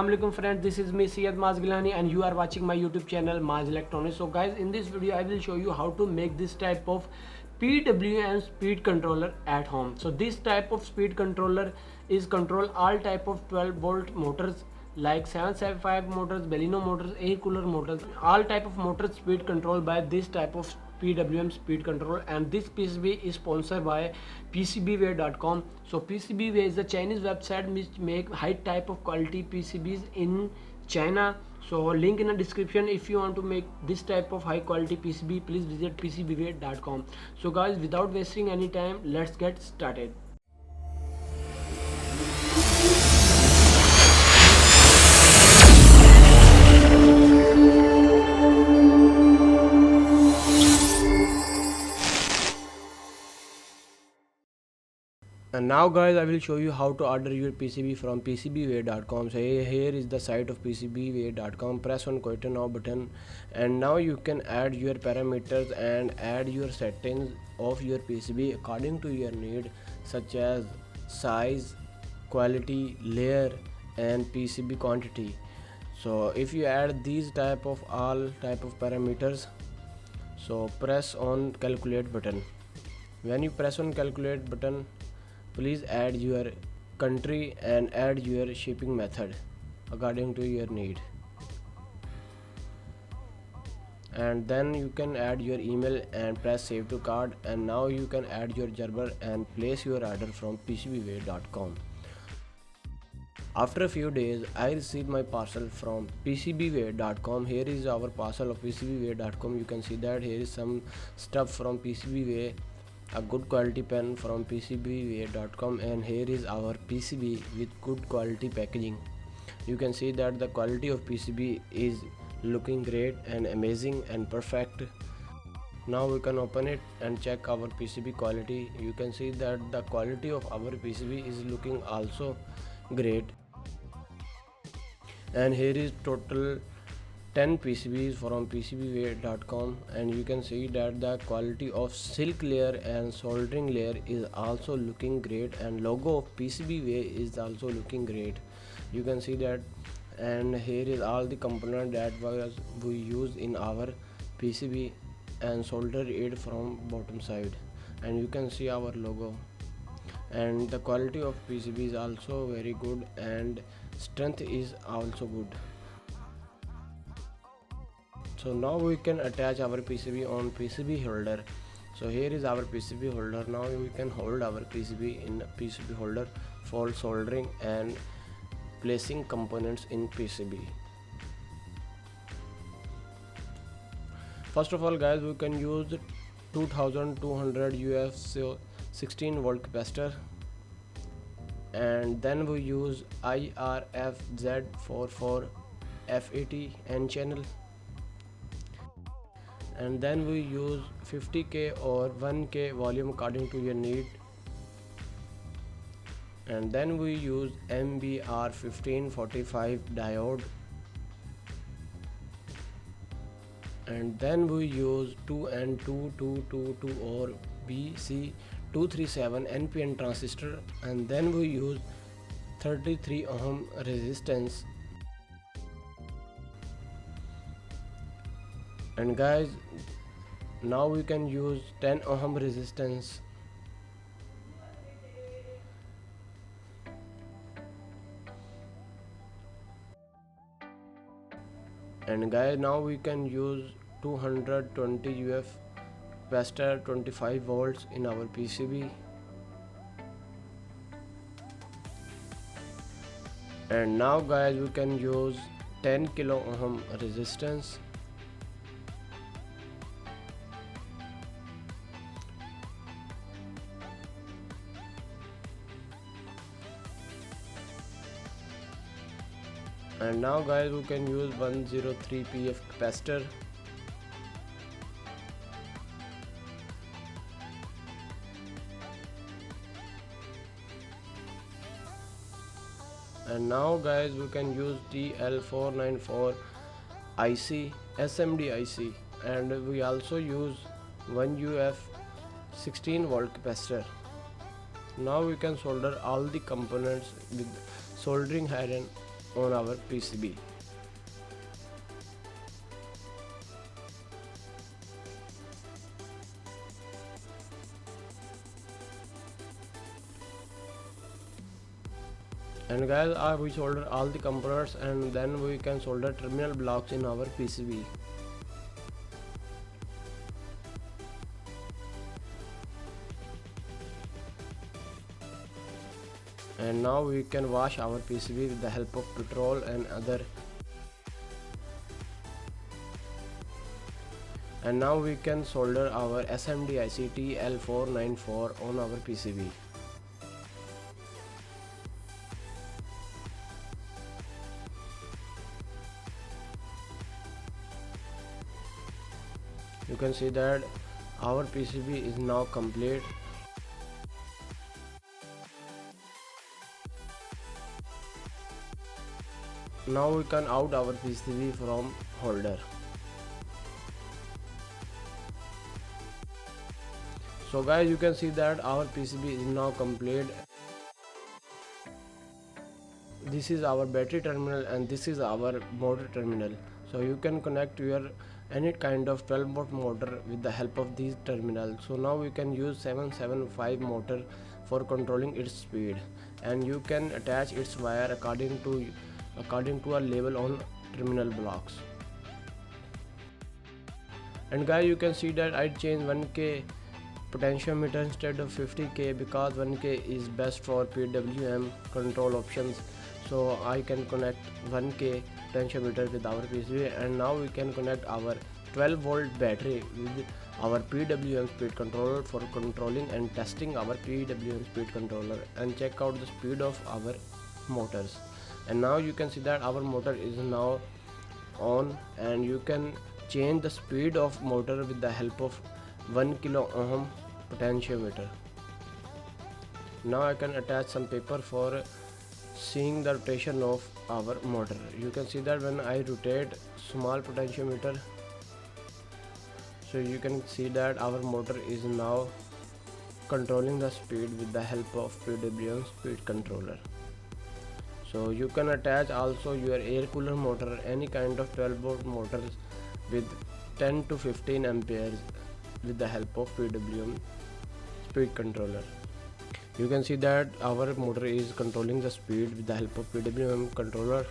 Assalamualaikum friends, this is me Syed Maz Gilani and you are watching my YouTube channel Maz Electronics. So guys, in this video I will show you how to make this type of PWM speed controller at home. So this type of speed controller is control all type of 12 volt motors like 775 motors, Baleno motors, air cooler motors, all type of motors speed control by this type of PWM speed control. And this PCB is sponsored by PCBware.com. So PCBware is a Chinese website which make high type of quality PCBs in China. So link in the description. If you want to make this type of high quality PCB, please visit PCBware.com. So guys, without wasting any time, let's get started. And now guys, I will show you how to order your PCB from PCBware.com. So here is the site of PCBware.com. Press on Quote Now button and now you can add your parameters and add your settings of your PCB according to your need, such as size, quality, layer and PCB quantity. So if you add these all type of parameters, so press on calculate button. When you press on calculate button, please add your country and add your shipping method according to your need, and then you can add your email and press save to cart. And now you can add your Gerber and place your order from PCBware.com. After a few days, I received my parcel from PCBware.com. Here is our parcel of PCBware.com. You can see that here is some stuff from PCBware, a good quality pen from PCBware.com, and here is our PCB with good quality packaging. You can see that the quality of PCB is looking great and amazing and perfect. Now we can open it and check our PCB quality. You can see that the quality of our PCB is looking also great. And here is total 10 PCBs from PCBware.com, and you can see that the quality of silk layer and soldering layer is also looking great, and logo of PCBware is also looking great. You can see that, and here is all the component that we use in our PCB and solder it from bottom side, and you can see our logo. And the quality of PCB is also very good and strength is also good. So now we can attach our PCB on PCB holder. So here is our PCB holder. Now we can hold our PCB in a PCB holder for soldering and placing components in PCB. First of all guys, we can use 2200 UF 16 volt capacitor, and then we use IRF Z44 F80 N channel, and then we use 50k or 1k volume according to your need, and then we use MBR1545 diode, and then we use 2N2222 or BC237 NPN transistor, and then we use 33 ohm resistance. And guys, now we can use 10 ohm resistance. And guys, now we can use 220 UF capacitor 25 volts in our PCB. And now guys, we can use 10 kilo ohm resistance. And now guys, we can use 103 PF capacitor. And now guys, we can use TL494 IC, SMD IC, and we also use 1UF 16 volt capacitor. Now we can solder all the components with soldering iron on our PCB. And guys, we solder all the components and then we can solder terminal blocks in our PCB. And now we can wash our PCB with the help of petrol and other. And now we can solder our SMD IC TL494 on our PCB. You can see that our PCB is now complete. Now we can out our PCB from holder. So guys, you can see that our PCB is now complete. This is our battery terminal and this is our motor terminal. So you can connect your any kind of 12-volt motor with the help of these terminals. So now we can use 775 motor for controlling its speed, and you can attach its wire according to a label on terminal blocks. And guys, you can see that I changed 1K potentiometer instead of 50K because 1K is best for PWM control options. So I can connect 1K potentiometer with our PCB, and now we can connect our 12-volt battery with our PWM speed controller for controlling and testing our PWM speed controller and check out the speed of our motors. And now you can see that our motor is now on, and you can change the speed of motor with the help of 1 kilo ohm potentiometer. Now I can attach some paper for seeing the rotation of our motor. You can see that when I rotate small potentiometer, so you can see that our motor is now controlling the speed with the help of PWM speed controller. So you can attach also your air cooler motor, any kind of 12-volt motors with 10 to 15 amperes with the help of PWM speed controller. You can see that our motor is controlling the speed with the help of PWM controller.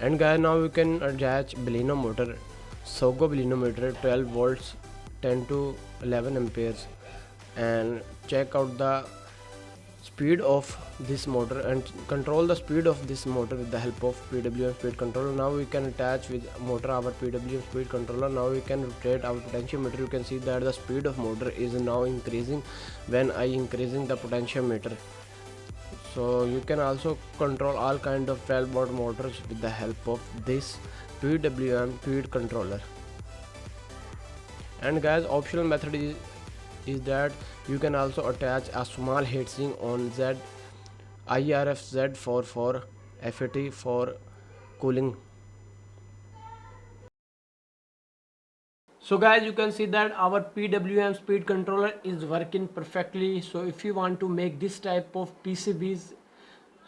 And guys, now we can attach Baleno motor, Sogo Baleno motor, 12 volts, 10 to 11 amperes, and check out the speed of this motor and control the speed of this motor with the help of PWM speed controller. Now we can attach with motor our PWM speed controller. Now we can rotate our potentiometer. You can see that the speed of motor is now increasing when I increasing the potentiometer. So you can also control all kind of 12-volt motors with the help of this PWM speed controller. And guys, optional method is that you can also attach a small heatsink on IRF Z44 FAT for cooling. So guys, you can see that our PWM speed controller is working perfectly. So if you want to make this type of PCBs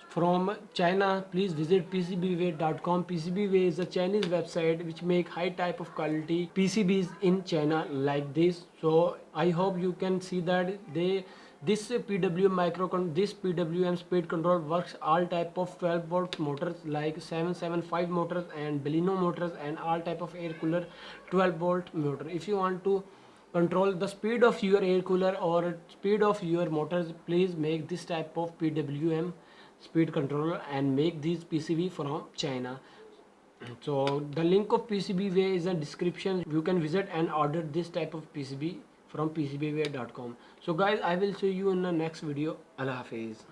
from China, please visit PCBWay.com. PCBWay is a Chinese website which make high type of quality PCBs in China like this. So I hope you can see that this PWM speed control works all type of 12-volt motors like 775 motors and Baleno motors and all type of air cooler 12-volt motor. If you want to control the speed of your air cooler or speed of your motors, please make this type of PWM speed controller and make these PCB from China. So the link of PCBWay is in description. You can visit and order this type of PCB from PCBWay.com. So guys, I will see you in the next video. Allah Hafiz.